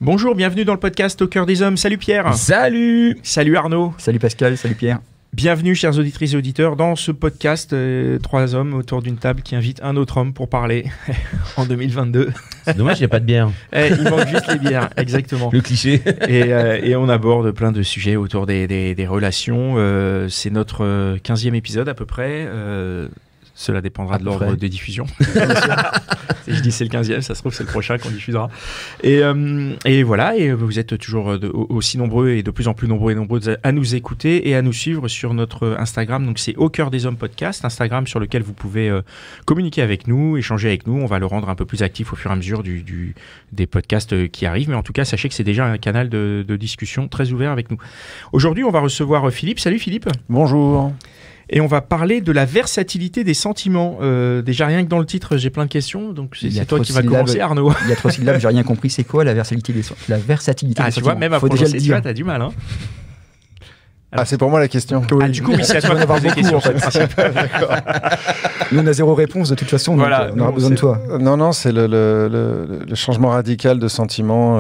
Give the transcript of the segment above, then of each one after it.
Bonjour, bienvenue dans le podcast Au cœur des hommes. Salut Pierre. Salut. Salut Arnaud. Salut Pascal, salut Pierre. Bienvenue chers auditrices et auditeurs dans ce podcast trois hommes autour d'une table qui invitent un autre homme pour parler en 2022. C'est dommage, il n'y a pas de bière. Il manque juste les bières, exactement. Le cliché. Et on aborde plein de sujets autour des relations. C'est notre 15e épisode à peu près. Cela dépendra de l'ordre de diffusion. Si je dis c'est le 15e, ça se trouve c'est le prochain qu'on diffusera. Et voilà, et vous êtes toujours aussi nombreux et de plus en plus nombreux et nombreuses à nous écouter et à nous suivre sur notre Instagram. Donc c'est Au cœur des hommes podcast, Instagram sur lequel vous pouvez communiquer avec nous, échanger avec nous. On va le rendre un peu plus actif au fur et à mesure des podcasts qui arrivent. Mais en tout cas, sachez que c'est déjà un canal de discussion très ouvert avec nous. Aujourd'hui, on va recevoir Philippe. Salut Philippe. Bonjour. Et on va parler de la versatilité des sentiments. Déjà, rien que dans le titre, j'ai plein de questions. Donc, c'est toi qui vas commencer, Arnaud. Il y a 3 syllabes, j'ai rien compris. C'est quoi la versatilité des sentiments? Ah, tu vois, même à prononcer, tu vois, t'as du mal. Hein. Alors, c'est pour moi la question. Ah, du coup, oui, c'est à toi d'avoir des questions. En fait. Nous, on a zéro réponse de toute façon, voilà, donc on aura besoin de toi. Non, c'est le changement radical de sentiment,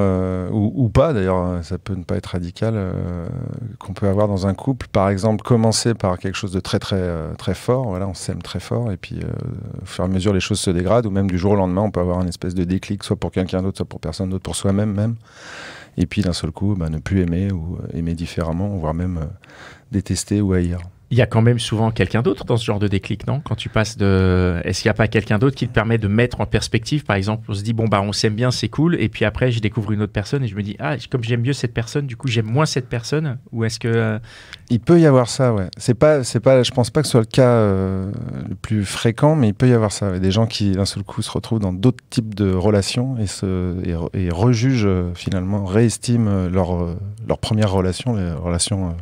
ou pas d'ailleurs, ça peut ne pas être radical, qu'on peut avoir dans un couple. Par exemple, commencer par quelque chose de très fort, voilà, on s'aime très fort, et puis au fur et à mesure, les choses se dégradent, ou même du jour au lendemain, on peut avoir une espèce de déclic, soit pour quelqu'un d'autre, soit pour personne d'autre, pour soi-même même. Et puis d'un seul coup, ne plus aimer ou aimer différemment, voire même détester ou haïr. Il y a quand même souvent quelqu'un d'autre dans ce genre de déclic, non? Quand tu passes de... Est-ce qu'il n'y a pas quelqu'un d'autre qui te permet de mettre en perspective? Par exemple, on se dit, bon, on s'aime bien, c'est cool. Et puis après, je découvre une autre personne et je me dis, comme j'aime mieux cette personne, du coup, j'aime moins cette personne. Ou est-ce que... Il peut y avoir ça, ouais. Je pense pas que ce soit le cas le plus fréquent, mais il peut y avoir ça. Ouais. Des gens qui, d'un seul coup, se retrouvent dans d'autres types de relations et rejugent, finalement, réestiment leur première relation, les relations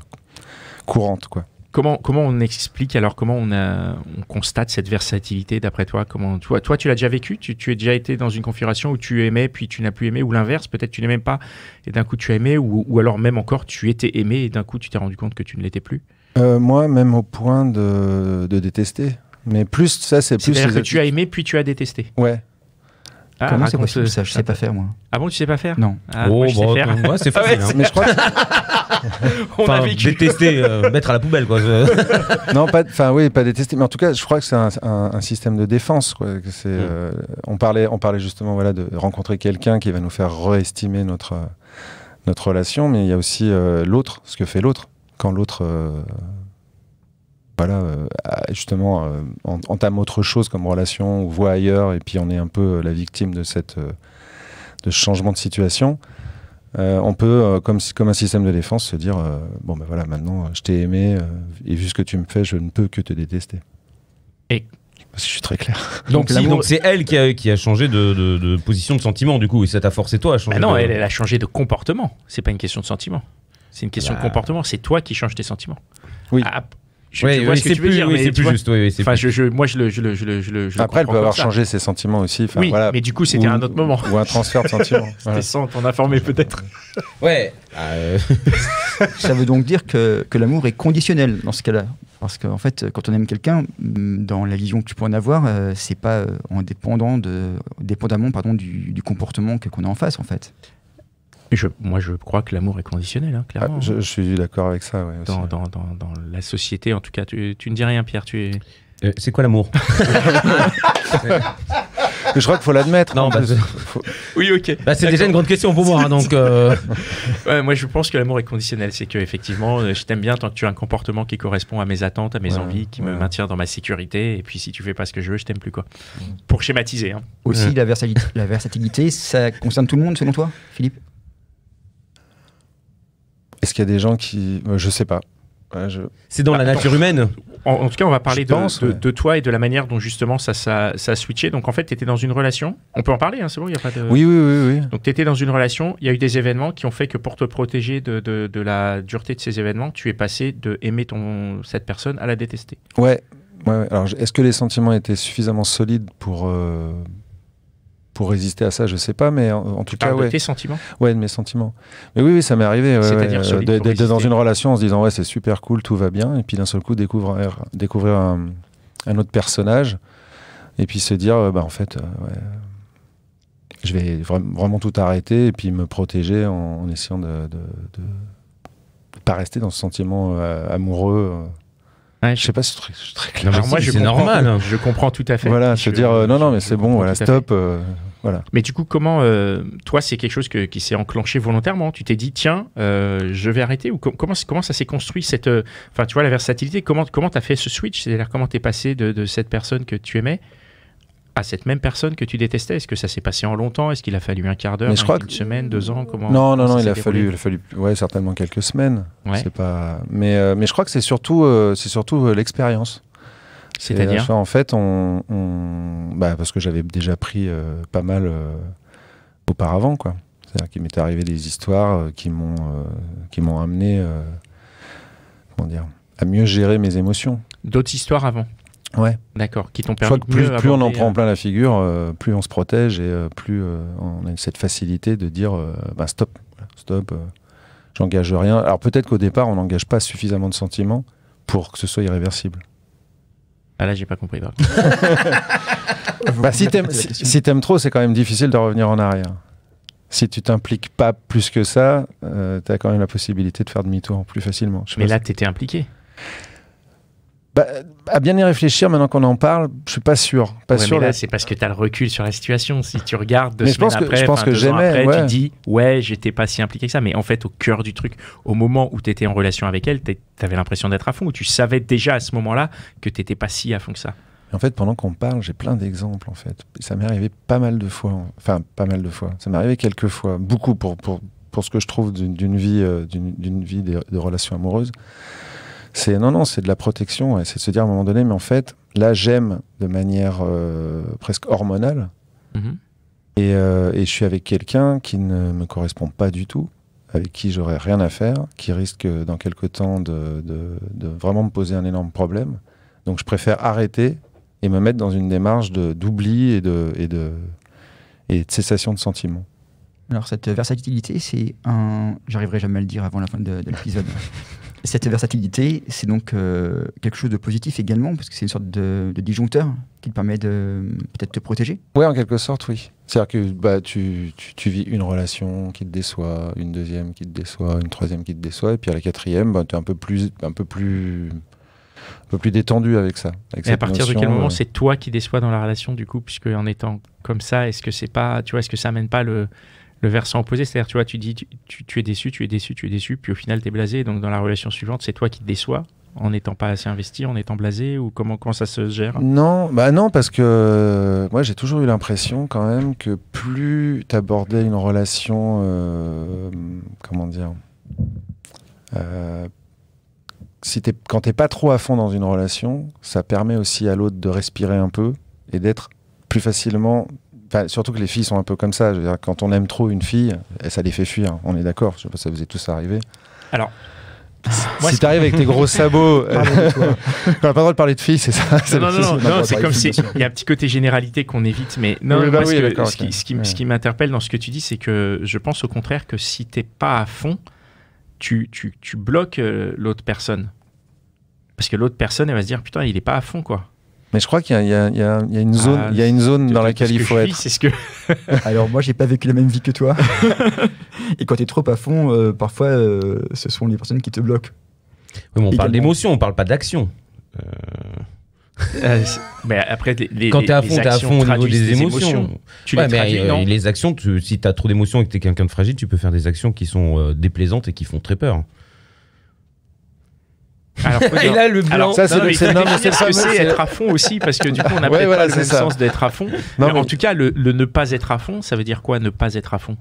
courantes, quoi. Comment on explique alors, comment on constate cette versatilité d'après toi? Toi, tu l'as déjà vécu? Tu as déjà été dans une configuration où tu aimais puis tu n'as plus aimé, ou l'inverse, peut-être tu n'aimais pas et d'un coup tu as aimé, ou alors même encore tu étais aimé et d'un coup tu t'es rendu compte que tu ne l'étais plus? Moi, même au point de détester. Mais plus, ça c'est plus... C'est-à-dire que tu as aimé puis tu as détesté? Ouais. Comment c'est possible ça? Je sais pas faire, moi. Ah bon, tu sais pas faire? Non. Moi, je sais faire. Ouais, c'est facile. Ah ouais, Mais je crois que... On a vécu. Détester, mettre à la poubelle, quoi. Non, pas détester, mais en tout cas, je crois que c'est un système de défense, quoi. On parlait justement, voilà, de rencontrer quelqu'un qui va nous faire réestimer notre relation, mais il y a aussi l'autre, ce que fait l'autre. Quand l'autre, justement, entame autre chose comme relation, ou voit ailleurs, et puis on est un peu la victime de ce changement de situation. On peut, comme un système de défense, se dire voilà, maintenant je t'ai aimé et vu ce que tu me fais, je ne peux que te détester. Et je suis très clair. Donc c'est elle qui a changé de position de sentiment, du coup, et ça t'a forcé toi à changer. Non, elle a changé de comportement. C'est pas une question de sentiment. C'est une question de comportement. C'est toi qui changes tes sentiments. Oui. Je vois ce que tu veux dire, mais c'est plus juste. Enfin, moi, je le Après, elle peut avoir changé ses sentiments aussi. Oui, voilà. mais du coup, c'était un autre moment. Ou un transfert de sentiments. C'était sans t'en informer, peut-être. Ouais. Ça veut donc dire que l'amour est conditionnel dans ce cas-là. Parce qu'en fait, quand on aime quelqu'un, dans la vision que tu peux en avoir, c'est pas dépendamment du comportement qu'on a en face, en fait. Moi, je crois que l'amour est conditionnel, hein, clairement. Je suis d'accord avec ça, ouais, aussi. Dans la société, en tout cas. Tu ne dis rien, Pierre. C'est quoi l'amour? Je crois qu'il faut l'admettre. Non, Oui, ok. C'est déjà une grande question pour moi, hein, donc... Ouais, moi, je pense que l'amour est conditionnel. C'est qu'effectivement, je t'aime bien tant que tu as un comportement qui correspond à mes attentes, à mes envies, qui me maintient dans ma sécurité. Et puis, si tu fais pas ce que je veux, je t'aime plus, quoi. Pour schématiser. Hein. Aussi, la versatilité, ça concerne tout le monde, selon toi, Philippe? Est-ce qu'il y a des gens qui... Je sais pas. Ouais, C'est dans la nature humaine. En tout cas, on va parler de toi et de la manière dont justement ça a switché. Donc en fait, tu étais dans une relation. On peut en parler, hein, c'est bon, il n'y a pas de... Oui. Donc tu étais dans une relation, il y a eu des événements qui ont fait que pour te protéger de la dureté de ces événements, tu es passé de aimer cette personne à la détester. Ouais. Alors, est-ce que les sentiments étaient suffisamment solides pour résister à ça, je sais pas, mais en tout cas, de tes sentiments? Ouais, de mes sentiments. Mais oui, ça m'est arrivé. C'est-à-dire d'être dans une relation en se disant c'est super cool, tout va bien, et puis d'un seul coup découvrir un autre personnage, et puis se dire en fait, je vais vraiment tout arrêter et puis me protéger en essayant de pas rester dans ce sentiment amoureux. Ouais, je sais pas si je suis très clair. Alors moi, c'est normal. Hein. Je comprends tout à fait. Voilà, se dire non, mais c'est bon, voilà, stop. Voilà. Mais du coup, comment toi, c'est quelque chose qui s'est enclenché volontairement? Tu t'es dit, tiens, je vais arrêter, ou comment ça s'est construit cette, enfin, tu vois, la versatilité. Comment t'as fait ce switch? C'est-à-dire comment t'es passé de cette personne que tu aimais à cette même personne que tu détestais? Est-ce que ça s'est passé en longtemps? Est-ce qu'il a fallu un quart d'heure, une semaine, 2 ans? Non, il a fallu certainement quelques semaines. Ouais. C'est pas, mais je crois que c'est surtout l'expérience. C'est-à-dire en fait, parce que j'avais déjà pris pas mal auparavant, quoi. C'est-à-dire qu'il m'était arrivé des histoires qui m'ont amené à mieux gérer mes émotions. D'autres histoires avant? Ouais. D'accord, qui t'ont permis plus on en prend plein la figure, plus on se protège et plus on a cette facilité de dire stop, j'engage rien. Alors peut-être qu'au départ, on n'engage pas suffisamment de sentiments pour que ce soit irréversible. Ah là, j'ai pas compris. Si t'aimes trop, c'est quand même difficile de revenir en arrière. Si tu t'impliques pas plus que ça, t'as quand même la possibilité de faire demi-tour plus facilement. Mais là, t'étais impliqué. À bien y réfléchir, maintenant qu'on en parle, je suis pas sûr. Mais là, c'est parce que tu as le recul sur la situation. Si tu regardes 2 semaines après, je pense que 2 ans j'aimais, après, tu dis ouais, j'étais pas si impliqué que ça. Mais en fait, au cœur du truc, au moment où tu étais en relation avec elle, tu avais l'impression d'être à fond, ou tu savais déjà à ce moment-là que tu n'étais pas si à fond que ça. En fait, pendant qu'on parle, j'ai plein d'exemples. En fait, ça m'est arrivé pas mal de fois. Enfin, pas mal de fois. Ça m'est arrivé quelques fois, beaucoup pour ce que je trouve d'une vie de relations amoureuses. C'est de la protection, c'est de se dire à un moment donné, mais en fait, là, j'aime de manière presque hormonale, et je suis avec quelqu'un qui ne me correspond pas du tout, avec qui j'aurais rien à faire, qui risque dans quelque temps de vraiment me poser un énorme problème. Donc je préfère arrêter et me mettre dans une démarche d'oubli et de cessation de sentiments. Alors cette versatilité, c'est j'arriverai jamais à le dire avant la fin de l'épisode. Cette versatilité, c'est donc quelque chose de positif également, parce que c'est une sorte de disjoncteur qui te permet de peut-être te protéger. Oui, en quelque sorte, oui. C'est-à-dire que tu vis une relation qui te déçoit, une deuxième qui te déçoit, une troisième qui te déçoit, et puis à la quatrième, tu es un peu plus détendu avec ça. Et à partir de quel moment c'est toi qui déçois dans la relation, du coup, puisque en étant comme ça, est-ce que c'est pas, tu vois, est-ce que ça amène pas le versant opposé? C'est-à-dire, tu vois, tu dis, tu es déçu, puis au final, tu es blasé. Donc, dans la relation suivante, c'est toi qui te déçois en n'étant pas assez investi, en étant blasé, ou comment ça se gère? Non, parce que moi, j'ai toujours eu l'impression quand même que plus tu abordais une relation, quand t'es pas trop à fond dans une relation, ça permet aussi à l'autre de respirer un peu et d'être plus facilement... surtout que les filles sont un peu comme ça. Je veux dire, quand on aime trop une fille, ça les fait fuir. On est d'accord. Je sais pas si ça vous est tous arrivé. Alors, si tu arrives avec tes gros sabots, on n'a pas le droit de parler de filles, c'est ça? Non, c'est comme si il y a un petit côté généralité qu'on évite, mais non. Ce qui m'interpelle dans ce que tu dis, c'est que je pense au contraire que si t'es pas à fond, tu bloques l'autre personne, parce que l'autre personne, elle va se dire putain, il est pas à fond, quoi. Mais je crois qu'il y a une zone, dans laquelle il faut être. Alors moi, j'ai pas vécu la même vie que toi. Et quand tu es trop à fond, parfois, ce sont les personnes qui te bloquent. Oui, mais on parle d'émotion, on parle pas d'action. Mais après, quand tu es à fond au niveau des émotions. Tu les traduis, non ? Les actions, si tu as trop d'émotions et que tu es quelqu'un de fragile, tu peux faire des actions qui sont déplaisantes et qui font très peur. Alors, et là, le blanc. Ça, c'est être à fond aussi, parce que du coup, on n'a peut-être pas le même sens d'être à fond. En tout cas, le ne pas être à fond, ça veut dire quoi, ne pas être à fond ?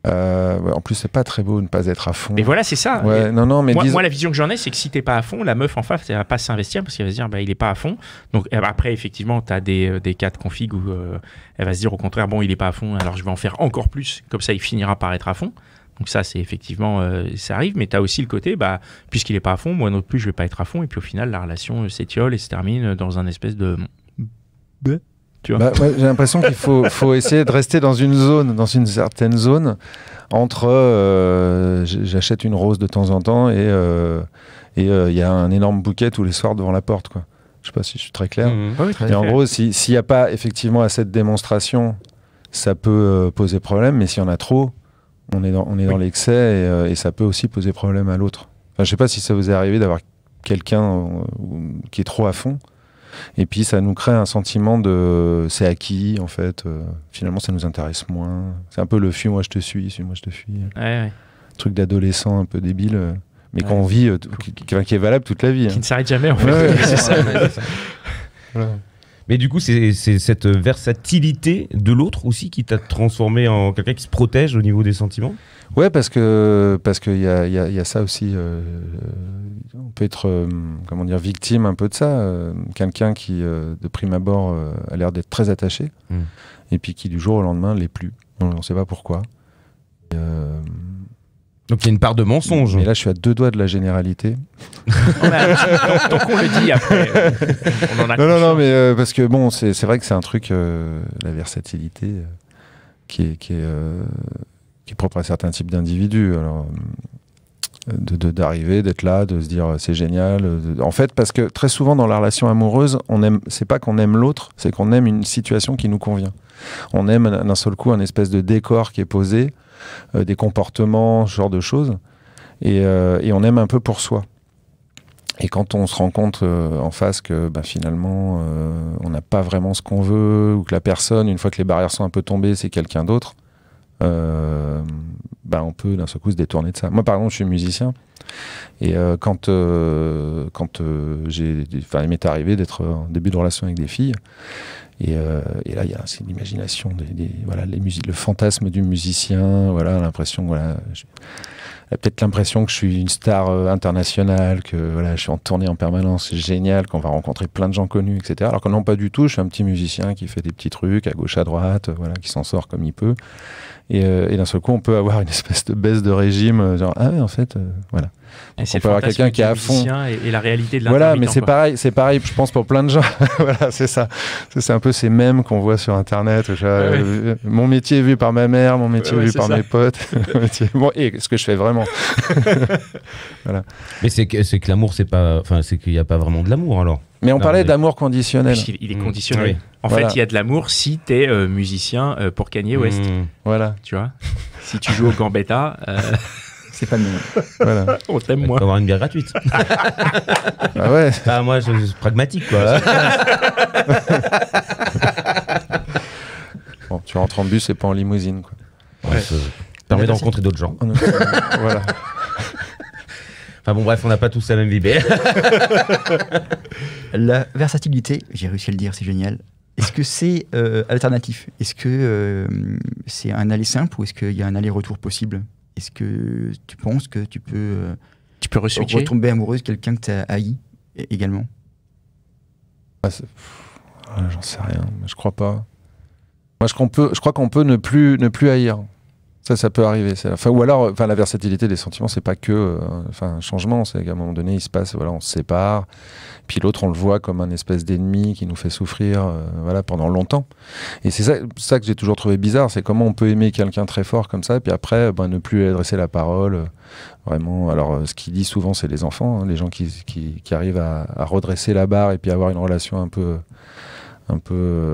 En plus, c'est pas très beau de ne pas être à fond. Mais voilà, c'est ça. Ouais, moi, la vision que j'en ai, c'est que si t'es pas à fond, la meuf en face, elle va pas s'investir parce qu'elle va se dire, il est pas à fond. Donc après, effectivement, t'as des cas de config où elle va se dire au contraire, bon, il est pas à fond, alors je vais en faire encore plus. Comme ça, il finira par être à fond. Donc ça, c'est effectivement, ça arrive, mais tu as aussi le côté, puisqu'il n'est pas à fond, moi non plus, je ne vais pas être à fond, et puis au final, la relation s'étiole et se termine dans un espèce de... Tu vois. J'ai l'impression qu'il faut essayer de rester dans une certaine zone, entre j'achète une rose de temps en temps et il y a un énorme bouquet tous les soirs devant la porte, quoi. Je ne sais pas si je suis très clair. Oui, très et en gros, s'il n'y a pas effectivement assez de démonstration, ça peut poser problème, mais s'il y en a trop, on est dans l'excès et ça peut aussi poser problème à l'autre. Enfin, je sais pas si ça vous est arrivé d'avoir quelqu'un qui est trop à fond, et puis ça nous crée un sentiment de c'est acquis, en fait, finalement ça nous intéresse moins. C'est un peu le fuis-moi je te suis, moi je te fuis. Ouais. Truc d'adolescent un peu débile, mais qu'on vit, qui est valable toute la vie. Qui ne s'arrête jamais, en fait. C'est ça. Voilà. Mais du coup, c'est cette versatilité de l'autre aussi qui t'a transformé en quelqu'un qui se protège au niveau des sentiments? Ouais, parce que y a ça aussi. On peut être comment dire, victime un peu de ça. Quelqu'un qui, de prime abord, a l'air d'être très attaché, et puis qui du jour au lendemain l'est plus. On ne sait pas pourquoi. Donc il y a une part de mensonge. Mais là, je suis à 2 doigts de la généralité. Donc on le dit après. On en a non, mais parce que bon, c'est vrai que c'est un truc, la versatilité, qui est propre à certains types d'individus. Alors, d'arriver, d'être là, de se dire c'est génial. En fait, parce que très souvent dans la relation amoureuse, c'est pas qu'on aime l'autre, c'est qu'on aime une situation qui nous convient. On aime d'un seul coup un espèce de décor qui est posé, des comportements, ce genre de choses, et on aime un peu pour soi. Et quand on se rend compte en face que finalement on n'a pas vraiment ce qu'on veut, ou que la personne, une fois que les barrières sont un peu tombées, c'est quelqu'un d'autre, on peut d'un seul coup se détourner de ça. Moi par exemple, je suis musicien, et quand il m'est arrivé d'être en début de relation avec des filles, et là c'est l'imagination, le fantasme du musicien, voilà, l'impression, voilà, peut-être l'impression que je suis une star internationale, que voilà, je suis en tournée en permanence, c'est génial, qu'on va rencontrer plein de gens connus, etc. Alors que non, pas du tout, je suis un petit musicien qui fait des petits trucs à gauche, à droite, voilà, qui s'en sort comme il peut. Et d'un seul coup, on peut avoir une espèce de baisse de régime, genre, ah ouais, en fait, voilà. Et on peut avoir quelqu'un qui est à fond. Et la réalité de voilà, l'intermittent. mais c'est pareil, je pense, pour plein de gens. Voilà, c'est ça. C'est un peu ces mèmes qu'on voit sur Internet. Mon métier est vu par ma mère, mon métier est vu par mes potes. Bon, et ce que je fais vraiment. Voilà. Mais c'est que l'amour, c'est qu'il n'y a pas vraiment de l'amour, alors. Mais on parlait d'amour conditionnel. Il est conditionné. Oui. En fait, il y a de l'amour si t'es musicien pour Kanye West. Voilà. Tu vois, si tu joues au Gambetta, c'est pas le même. Voilà. On t'aime On moins. peut avoir une bière gratuite. Ah ouais. Moi, je suis pragmatique, quoi. Bon, tu rentres en bus et pas en limousine, quoi. Ouais. Ça permet de rencontrer d'autres gens. Voilà. Enfin bon, bref, on n'a pas tous la même vie. La versatilité, j'ai réussi à le dire, c'est génial. Est-ce que c'est alternatif? Est-ce que c'est un aller simple ou est-ce qu'il y a un aller-retour possible? Est-ce que tu penses que tu peux retomber amoureuse de quelqu'un que tu as haï également? J'en sais rien, mais je crois pas. Moi, je crois qu'on peut ne plus haïr. Ça peut arriver. Ou alors, la versatilité des sentiments, c'est pas que un changement. C'est qu'à un moment donné, il se passe, voilà, on se sépare. Puis l'autre, on le voit comme un espèce d'ennemi qui nous fait souffrir, pendant longtemps. Et c'est ça que j'ai toujours trouvé bizarre, c'est comment on peut aimer quelqu'un très fort comme ça, et puis après, ne plus lui adresser la parole. Vraiment. Alors, ce qu'il dit souvent, c'est les enfants, hein, les gens qui arrivent à redresser la barre et puis avoir une relation un peu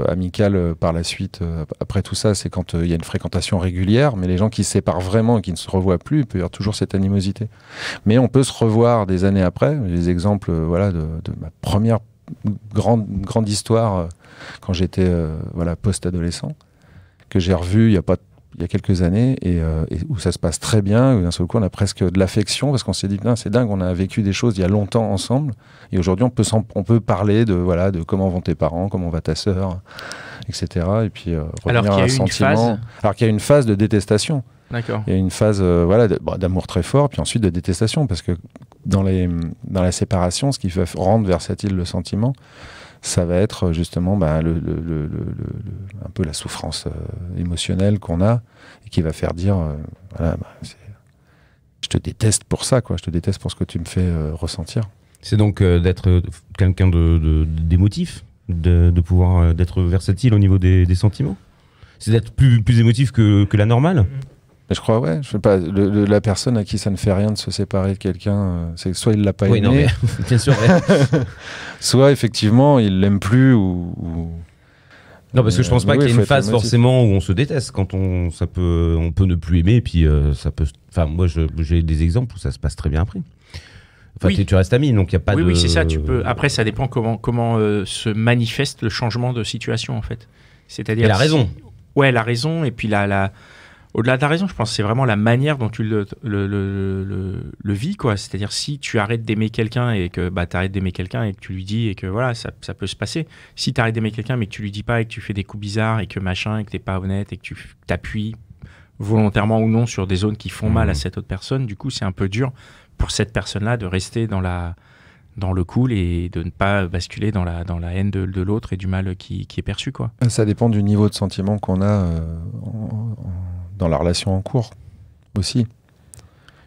amicale par la suite. Après tout ça, c'est quand il y a une fréquentation régulière, mais les gens qui se séparent vraiment et qui ne se revoient plus, il peut y avoir toujours cette animosité. Mais on peut se revoir des années après. Les exemples de ma première grande histoire quand j'étais post-adolescent, que j'ai revu il y a quelques années, et où ça se passe très bien, où d'un seul coup on a presque de l'affection, parce qu'on s'est dit, c'est dingue, on a vécu des choses il y a longtemps ensemble, et aujourd'hui on peut parler de comment vont tes parents, comment va ta sœur, etc. Et puis revenir à un sentiment. Alors qu'il y a une phase de détestation. D'accord. Il y a une phase d'amour très fort, puis ensuite de détestation, parce que dans la séparation, ce qui va rendre versatile le sentiment, ça va être justement un peu la souffrance émotionnelle qu'on a, et qui va faire dire je te déteste pour ça, quoi. Je te déteste pour ce que tu me fais ressentir. C'est donc d'être quelqu'un d'émotif, de pouvoir d'être versatile au niveau des sentiments. C'est d'être plus émotif que la normale. Mais je crois, je sais pas, la personne à qui ça ne fait rien de se séparer de quelqu'un, c'est soit il l'a pas aimé, non, mais, bien sûr, soit effectivement il l'aime plus, ou Non, parce que je pense pas qu'il y ait une phase forcément où on se déteste. Quand on peut ne plus aimer, et puis ça peut. Enfin, moi, j'ai des exemples où ça se passe très bien après. Enfin, tu restes ami, donc il n'y a pas de. Oui, c'est ça. Tu peux. Après, ça dépend comment se manifeste le changement de situation, en fait. C'est-à-dire. Et la raison. Ouais, la raison, et puis au-delà de la raison, je pense que c'est vraiment la manière dont tu le vis, quoi. C'est-à-dire, si tu arrêtes d'aimer quelqu'un et que tu arrêtes d'aimer quelqu'un et que tu lui dis et que voilà, ça peut se passer. Si tu arrêtes d'aimer quelqu'un mais que tu lui dis pas et que tu fais des coups bizarres et que machin et que t'es pas honnête et que tu t'appuies volontairement ou non sur des zones qui font mal à cette autre personne, du coup, c'est un peu dur pour cette personne-là de rester dans le cool et de ne pas basculer dans la haine de l'autre et du mal qui est perçu, quoi. Ça dépend du niveau de sentiment qu'on a dans la relation en cours aussi.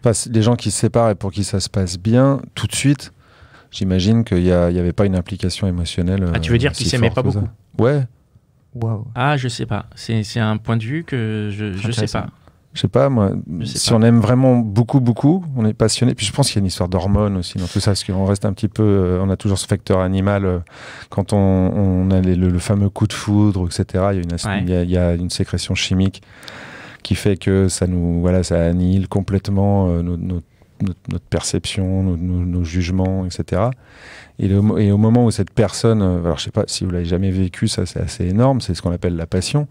Enfin, les gens qui se séparent et pour qui ça se passe bien, tout de suite, j'imagine qu'il n'y avait pas une implication émotionnelle. Ah, tu veux dire qu'ils s'aimaient pas beaucoup? Ouais. Wow. Ah, je sais pas. C'est un point de vue que je sais pas. Je sais pas, moi, si on aime vraiment beaucoup, on est passionné. Puis je pense qu'il y a une histoire d'hormones aussi dans tout ça, parce qu'on reste un petit peu, on a toujours ce facteur animal. Quand on a le fameux coup de foudre, etc., il y a une sécrétion chimique qui fait que ça annihile complètement notre perception, nos jugements, etc. Et au moment où cette personne, alors je sais pas si vous l'avez jamais vécu, ça c'est assez énorme, c'est ce qu'on appelle la passion.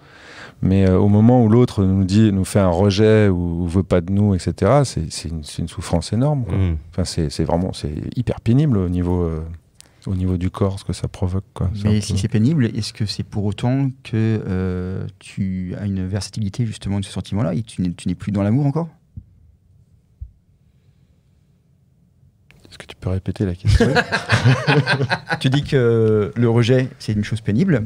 Mais au moment où l'autre nous fait un rejet ou veut pas de nous, etc., c'est une souffrance énorme, quoi. Enfin, c'est vraiment hyper pénible au niveau du corps, ce que ça provoque, quoi. Mais si c'est pénible, est-ce que c'est pour autant que tu as une versatilité justement de ce sentiment-là et tu n'es plus dans l'amour encore? Est-ce que tu peux répéter la question? Tu dis que le rejet, c'est une chose pénible.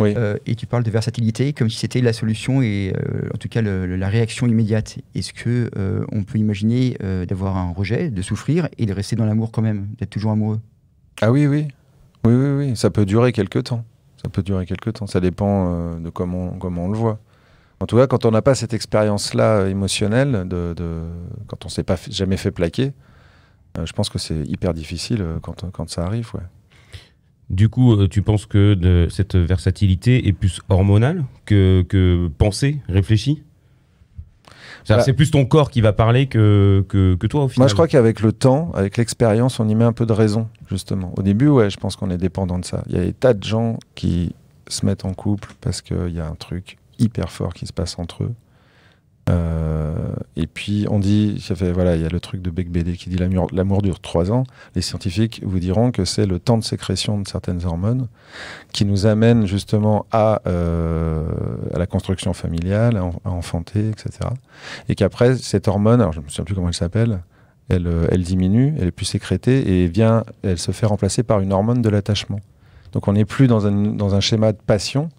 Oui. Et tu parles de versatilité comme si c'était la solution et en tout cas la réaction immédiate. Est-ce que on peut imaginer d'avoir un rejet, de souffrir et de rester dans l'amour quand même, d'être toujours amoureux? Ah oui. Ça peut durer quelques temps. Ça dépend de comment on le voit. En tout cas, quand on n'a pas cette expérience-là émotionnelle, quand on ne s'est jamais fait plaquer, je pense que c'est hyper difficile quand ça arrive, ouais. Du coup, tu penses que cette versatilité est plus hormonale que pensée, réfléchie? C'est plus ton corps qui va parler que toi, au final. Moi, je crois qu'avec le temps, avec l'expérience, on y met un peu de raison, justement. Au début, je pense qu'on est dépendant de ça. Il y a des tas de gens qui se mettent en couple parce qu'il y a un truc hyper fort qui se passe entre eux. Et puis on dit, il y a le truc de Becbédé qui dit l'amour dure 3 ans. Les scientifiques vous diront que c'est le temps de sécrétion de certaines hormones qui nous amène justement à la construction familiale, à enfanter, etc. Et qu'après cette hormone, alors je ne me souviens plus comment elle s'appelle, elle diminue, elle est plus sécrétée et elle se fait remplacer par une hormone de l'attachement. Donc on n'est plus dans un schéma de passion.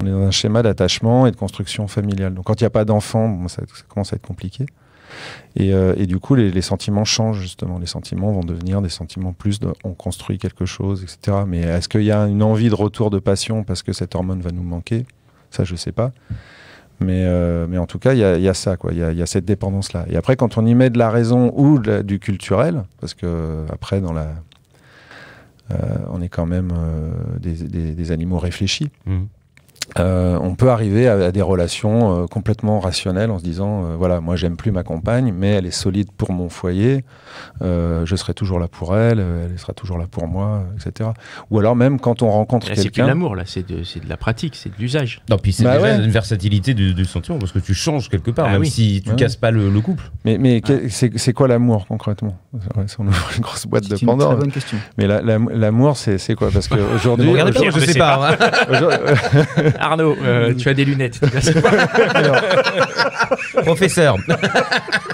On est dans un schéma d'attachement et de construction familiale. Donc quand il n'y a pas d'enfant, ça commence à être compliqué. Et du coup, les sentiments changent, justement. Les sentiments vont devenir des sentiments plus on construit quelque chose, etc. Mais est-ce qu'il y a une envie de retour de passion parce que cette hormone va nous manquer? Ça, je ne sais pas. Mais en tout cas, il y a ça, quoi. Il y a cette dépendance-là. Et après, quand on y met de la raison ou du culturel, parce que après, on est quand même des animaux réfléchis. On peut arriver à des relations complètement rationnelles en se disant voilà, moi j'aime plus ma compagne mais elle est solide pour mon foyer, je serai toujours là pour elle, elle sera toujours là pour moi, etc. Ou alors même quand on rencontre quelqu'un, c'est plus de l'amour là, c'est de la pratique, c'est de l'usage. Non, puis c'est déjà une versatilité du sentiment parce que tu changes quelque part, même si tu casses pas le couple. Mais c'est quoi l'amour concrètement? On ouvre une grosse boîte de Pandore. C'est une très bonne question. Mais l'amour c'est quoi? Parce qu'aujourd'hui regardez pas, je sais pas. Arnaud, tu as des lunettes. Professeur.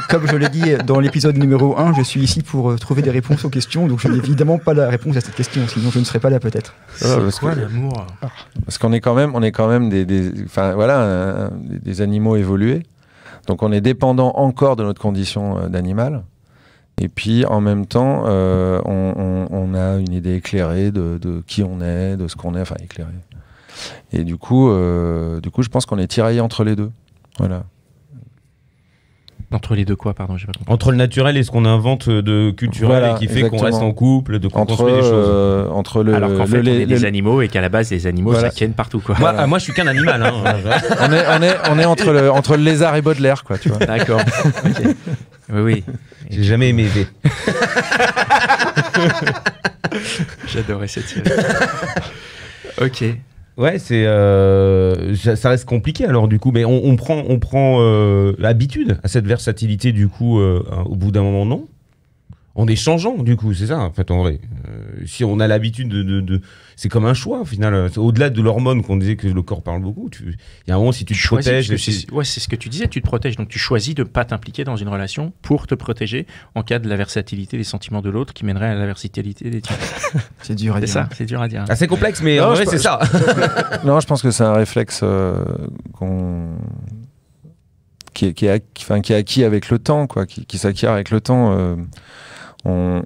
Comme je l'ai dit dans l'épisode numéro 1, je suis ici pour trouver des réponses aux questions, donc je n'ai évidemment pas la réponse à cette question, sinon je ne serais pas là peut-être. C'est quoi l'amour? Parce qu'on est quand même des animaux évolués, donc on est dépendant encore de notre condition d'animal. Et puis, en même temps, on a une idée éclairée de qui on est, de ce qu'on est, enfin éclairée. Et du coup, je pense qu'on est tiraillé entre les deux. Voilà. Entre les deux quoi, pardon, j'ai pas compris. Entre le naturel et ce qu'on invente de culturel et qui fait qu'on reste en couple, de qu'on construit des choses. Alors qu'en fait, on est des animaux et qu'à la base, les animaux, ça ken partout, quoi. Moi, je suis qu'un animal. Hein. on est entre le lézard et Baudelaire, quoi, tu vois. D'accord. Okay. Oui. J'ai jamais aimé V. J'adorais cette série. Ok. Ouais, ça reste compliqué alors du coup, mais on prend l'habitude à cette versatilité du coup au bout d'un moment, non? En échangeant du coup, c'est ça en fait en vrai. Si on a l'habitude c'est comme un choix au final. Au-delà de l'hormone qu'on disait que le corps parle beaucoup, il y a un moment si tu te protèges. C'est ce que tu disais, tu te protèges, donc tu choisis de ne pas t'impliquer dans une relation pour te protéger en cas de la versatilité des sentiments de l'autre qui mènerait à la versatilité des tiens. C'est dur à dire. C'est ça, c'est dur à dire. C'est complexe, mais en vrai c'est ça. Non, je pense que c'est un réflexe qui est acquis avec le temps, quoi, qui s'acquiert avec le temps. Je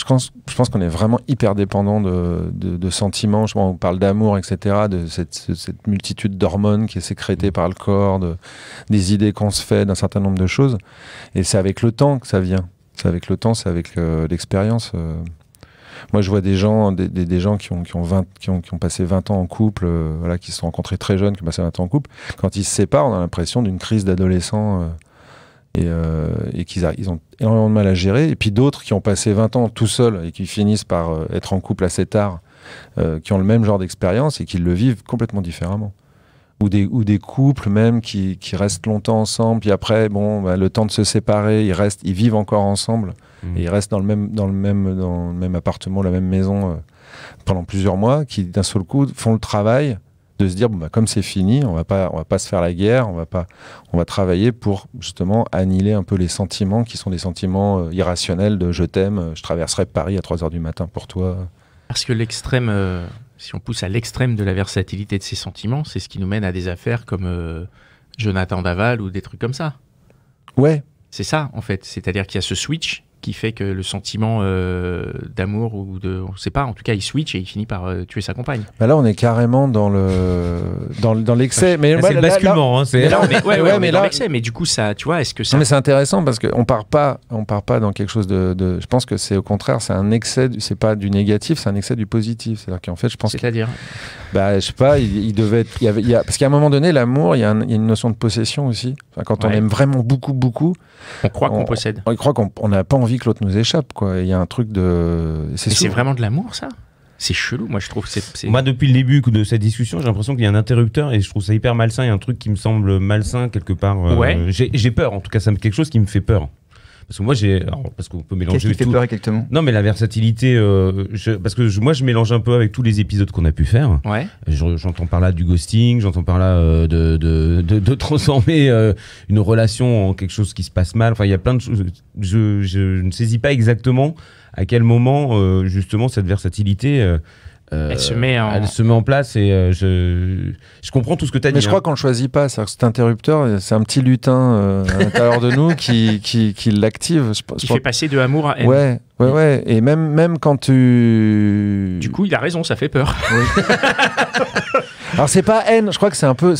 pense qu'on est vraiment hyper dépendant de sentiments. On parle d'amour, etc., de cette multitude d'hormones qui est sécrétée par le corps, des idées qu'on se fait d'un certain nombre de choses. Et c'est avec le temps que ça vient. C'est avec le temps, c'est avec l'expérience. Moi, je vois des gens qui ont passé 20 ans en couple, qui se sont rencontrés très jeunes, qui ont passé 20 ans en couple. Quand ils se séparent, on a l'impression d'une crise d'adolescent. Et qu'ils ont énormément de mal à gérer, et puis d'autres qui ont passé 20 ans tout seuls et qui finissent par être en couple assez tard, qui ont le même genre d'expérience et qui le vivent complètement différemment. Ou des couples même qui restent longtemps ensemble, puis après, le temps de se séparer, ils vivent encore ensemble, et ils restent dans le même appartement, la même maison pendant plusieurs mois, qui d'un seul coup font le travail de se dire comme c'est fini, on va pas se faire la guerre, on va travailler pour justement annihiler un peu les sentiments qui sont des sentiments irrationnels de je t'aime, je traverserai Paris à 3h du matin pour toi. Parce que l'extrême, si on pousse à l'extrême de la versatilité de ces sentiments, c'est ce qui nous mène à des affaires comme Jonathan Daval ou des trucs comme ça. Ouais. C'est ça en fait, c'est-à-dire qu'il y a ce switch qui fait que le sentiment d'amour ou on sait pas, en tout cas il switch et il finit par tuer sa compagne. Là on est carrément dans l'excès. C'est le basculement. Mais dans l'excès. Mais du coup ça, tu vois, est-ce que ça... Non, mais c'est intéressant parce qu'on part pas dans quelque chose de. Je pense que c'est au contraire, c'est un excès. C'est pas du négatif, c'est un excès du positif. C'est-à-dire qu'en fait, je pense. C'est-à-dire. Je sais pas. Il devait être. Parce qu'à un moment donné, l'amour, il y a une notion de possession aussi. Enfin, quand on aime vraiment beaucoup. On croit qu'on possède. On croit qu'on n'a pas envie que l'autre nous échappe, quoi. Il y a un truc de. C'est vraiment de l'amour, ça. C'est chelou, moi je trouve. Moi, depuis le début de cette discussion, j'ai l'impression qu'il y a un interrupteur et je trouve ça hyper malsain. Il y a un truc qui me semble malsain quelque part. J'ai peur, en tout cas, c'est quelque chose qui me fait peur. Parce que moi, parce qu'on peut mélanger. Qu'est-ce qui fait peur exactement ? Non, mais la versatilité, parce que moi, je mélange un peu avec tous les épisodes qu'on a pu faire. Ouais. J'entends par là du ghosting, j'entends par là de transformer une relation en quelque chose qui se passe mal. Enfin, il y a plein de choses. Je ne saisis pas exactement à quel moment, justement, cette versatilité. Elle se met en place et je comprends tout ce que tu as dit. Mais je crois qu'on le choisit pas. C'est-à-dire que cet interrupteur, c'est un petit lutin à l'intérieur de nous qui l'active. Il fait passer de amour à haine. Ouais. Et même quand tu. Du coup, il a raison, ça fait peur. Oui. Alors c'est pas haine, je crois que c'est un peu,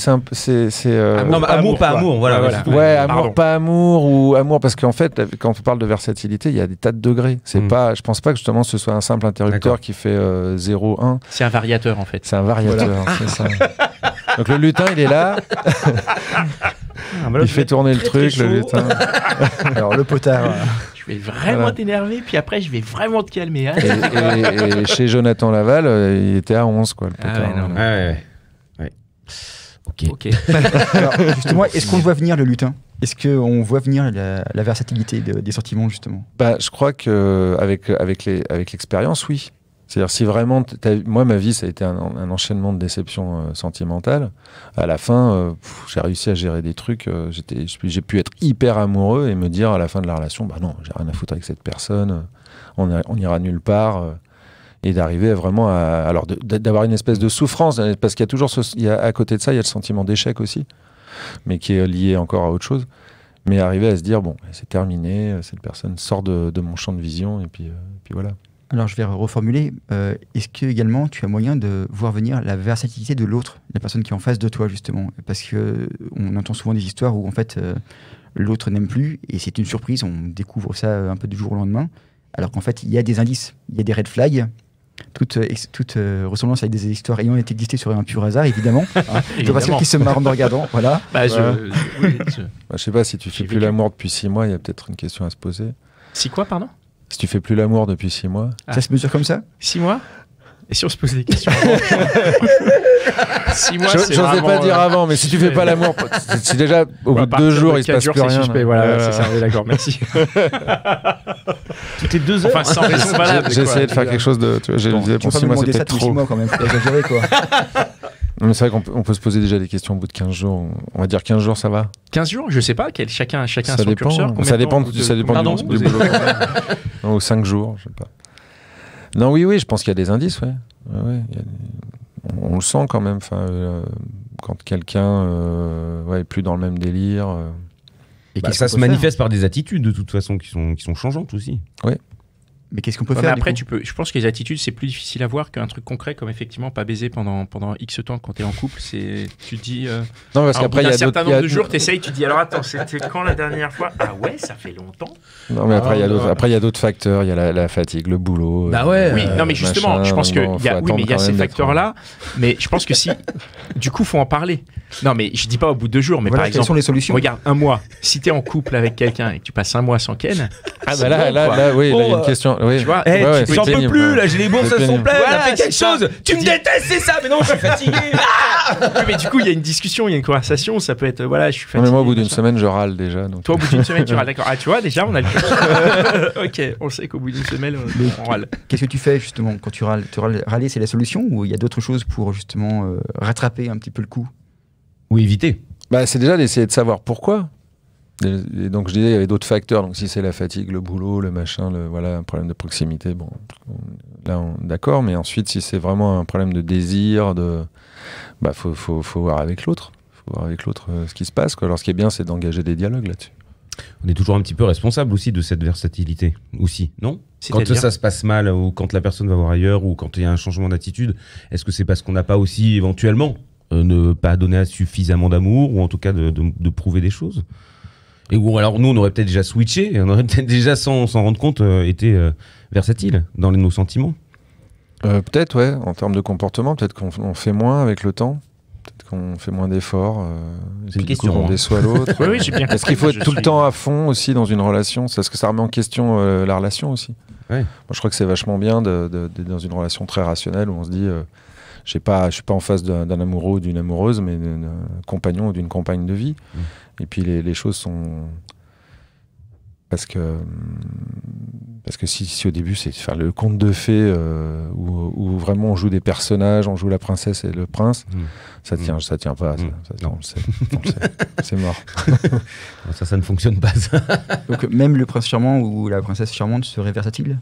amour pas amour, voilà. Ouais, amour pas amour ou amour parce qu'en fait, quand on parle de versatilité, il y a des tas de degrés. C'est pas, je pense pas que justement ce soit un simple interrupteur qui fait 0,1. C'est un variateur en fait. C'est un variateur, c'est ça. Donc le lutin, il est là. Il fait tourner le truc, le lutin. Alors le potard. Je vais vraiment t'énerver, puis après je vais vraiment te calmer. Hein. Et chez Jonathan Laval, il était à 11, quoi, le potard. Ouais. Ok. Alors, justement, est-ce qu'on le voit venir, le lutin ? Est-ce qu'on voit venir la versatilité des sentiments, justement ? Je crois qu'avec l'expérience, oui. C'est-à-dire, si vraiment... Moi, ma vie, ça a été un enchaînement de déceptions sentimentales. À la fin, j'ai réussi à gérer des trucs. J'ai pu être hyper amoureux et me dire à la fin de la relation, non, j'ai rien à foutre avec cette personne. On ira nulle part. Et d'arriver vraiment d'avoir une espèce de souffrance. Parce qu'il y a toujours... à côté de ça, il y a le sentiment d'échec aussi. Mais qui est lié encore à autre chose. Mais arriver à se dire, c'est terminé. Cette personne sort de mon champ de vision. Et puis voilà. Alors, je vais reformuler. Est-ce que également tu as moyen de voir venir la versatilité de l'autre, la personne qui est en face de toi, justement? Parce qu'on entend souvent des histoires où, en fait, l'autre n'aime plus et c'est une surprise, on découvre ça un peu du jour au lendemain, alors qu'en fait, il y a des indices, il y a des red flags. Toute ressemblance avec des histoires ayant été glissées sur un pur hasard, évidemment. Je vois ceux qui se marrent en regardant. Voilà. Je sais pas, si tu fais plus l'amour depuis 6 mois, il y a peut-être une question à se poser. Si quoi, pardon? Si tu fais plus l'amour depuis 6 mois. Ça se mesure comme ça? 6 mois? Et si on se pose des questions? 6 mois, c'est j'osais pas dire avant, mais si tu fais pas l'amour, c'est déjà au bout de 2 jours, il se passe plus rien. Suspect, voilà, c'est ça, oui, d'accord, merci. Toutes les 2 heures. Enfin, sans raison valable. J'ai essayé de faire quelque chose de. Tu vois, j'ai dit, bon, 6 mois, c'est peut-être trop. 6 mois quand même, c'est exagéré, quoi. Non, mais c'est vrai qu'on peut se poser déjà des questions au bout de 15 jours. On va dire 15 jours, ça va? 15 jours, je sais pas, chacun ça son dépend, curseur. Ça dépend du boulot. Non, ou 5 jours, je sais pas. Non, oui, je pense qu'il y a des indices, ouais. On le sent quand même. Quand quelqu'un est plus dans le même délire. Et ça se manifeste par des attitudes de toute façon qui sont changeantes aussi. Oui. Mais qu'est-ce qu'on peut faire? Après, je pense que les attitudes, c'est plus difficile à voir qu'un truc concret, comme effectivement pas baiser pendant X temps quand t'es en couple. Tu te dis. Non, parce qu'après, il y a un certain nombre de jours, t'essayes, tu te dis alors attends, c'était quand la dernière fois? Ah ouais, ça fait longtemps. Non, mais après, il y a d'autres facteurs. Il y a la fatigue, le boulot. Bah ouais. Oui, non, mais justement, machin, je pense qu'il y a ces facteurs-là. Mais je pense que si. Du coup, faut en parler. Non, mais je dis pas au bout de 2 jours, mais voilà, par exemple. quelles sont les solutions? Regarde, un mois. Si t'es en couple avec quelqu'un et que tu passes un mois sans ken. Ah bah là, oui, il y a une question. Oui. Tu vois, j'en peux plus, là, j'ai les bourses, elles sont pleines, voilà, fais quelque chose. Tu me détestes, c'est ça, mais non, je suis fatigué. Oui, mais du coup, il y a une discussion, il y a une conversation, ça peut être, voilà, je suis fatigué. Mais moi, au bout d'une semaine, je râle déjà. Donc... Toi, au bout d'une semaine, tu râles, d'accord. Ah, tu vois, déjà, on a le Ok, on sait qu'au bout d'une semaine, on râle. Qu'est-ce que tu fais, justement, quand tu râles? Râler, c'est la solution ou il y a d'autres choses pour, justement, rattraper un petit peu le coup? Ou éviter. Bah, c'est déjà d'essayer de savoir pourquoi. Et donc je disais, il y avait d'autres facteurs. Donc si c'est la fatigue, le boulot, le machin, un problème de proximité, bon, là, d'accord. Mais ensuite, si c'est vraiment un problème de désir, faut voir avec l'autre. Faut voir avec l'autre ce qui se passe, quoi. Alors ce qui est bien, c'est d'engager des dialogues là-dessus. On est toujours un petit peu responsable aussi de cette versatilité, aussi, non? Quand ça se passe mal, ou quand la personne va voir ailleurs, ou quand il y a un changement d'attitude, est-ce que c'est parce qu'on n'a pas aussi éventuellement ne pas donné suffisamment d'amour, ou en tout cas de prouver des choses? Et où alors nous, on aurait peut-être déjà switché, et on aurait peut-être déjà, sans s'en rendre compte, été versatile dans nos sentiments. Peut-être, ouais. En termes de comportement, peut-être qu'on fait moins avec le temps. Peut-être qu'on fait moins d'efforts. C'est une question. On déçoit l'autre. Oui, j'ai bien compris. Est-ce qu'il faut être tout le temps à fond aussi dans une relation? Est-ce que ça remet en question la relation aussi? Ouais. Moi, je crois que c'est vachement bien d'être dans une relation très rationnelle où on se dit... je suis pas en face d'un amoureux ou d'une amoureuse, mais d'un compagnon ou d'une compagne de vie. Et puis les choses sont... Parce que si au début c'est faire le conte de fées où vraiment on joue des personnages, on joue la princesse et le prince, ça tient pas. On le sait. C'est mort. Ça ne fonctionne pas, ça. Donc même le prince charmant ou la princesse charmante serait versatile?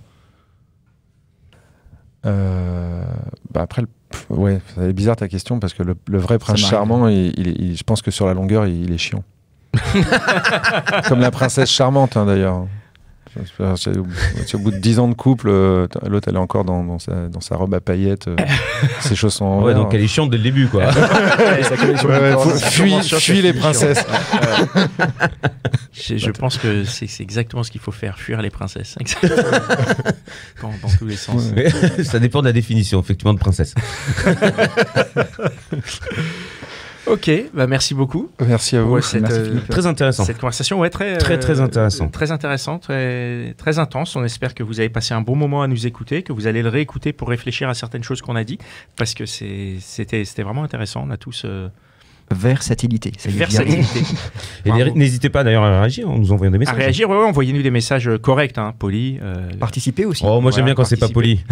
Après, ouais, c'est bizarre ta question parce que le vrai prince charmant, je pense que sur la longueur, il est chiant. Comme la princesse charmante, hein, d'ailleurs. Au bout de 10 ans de couple, l'autre elle est encore dans sa robe à paillettes, ses choses sont en ouais, verre. donc elle est chiante dès le début, quoi. Fuis les princesses. Je pense que c'est exactement ce qu'il faut faire, fuir les princesses. dans tous les sens. Ouais. Ça dépend de la définition, effectivement, de princesse. Ok, merci beaucoup. Merci à vous. Très intéressant. Cette conversation, ouais, très intéressant. Très intéressante, très intense. On espère que vous avez passé un bon moment à nous écouter, que vous allez le réécouter pour réfléchir à certaines choses qu'on a dit, parce que c'était vraiment intéressant. On a tous... Versatilité. Et n'hésitez pas d'ailleurs à réagir en nous envoyant des messages. À réagir, ouais, envoyez-nous des messages corrects, polis. Participer aussi. Oh, moi j'aime bien quand c'est pas poli.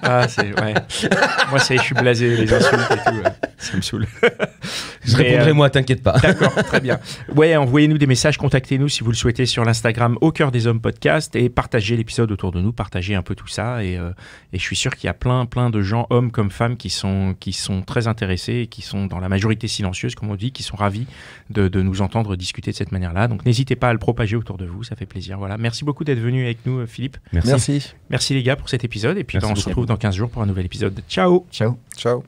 Ah, ouais. Moi, je suis blasé, les insultes et tout. Ça me saoule. Je répondrai moi, t'inquiète pas. D'accord, très bien. Ouais, envoyez-nous des messages, contactez-nous si vous le souhaitez sur l'Instagram Au Cœur des Hommes Podcast et partagez l'épisode autour de nous, partagez un peu tout ça et je suis sûr qu'il y a plein de gens, hommes comme femmes, qui sont très intéressés et qui sont dans la majorité silencieuse, comme on dit, qui sont ravis de nous entendre discuter de cette manière-là. Donc n'hésitez pas à le propager autour de vous, ça fait plaisir. Voilà. Merci beaucoup d'être venu avec nous, Philippe. Merci. Merci les gars pour cet épisode. Et puis Merci on se retrouve dans 15 jours pour un nouvel épisode. Ciao. Ciao. Ciao.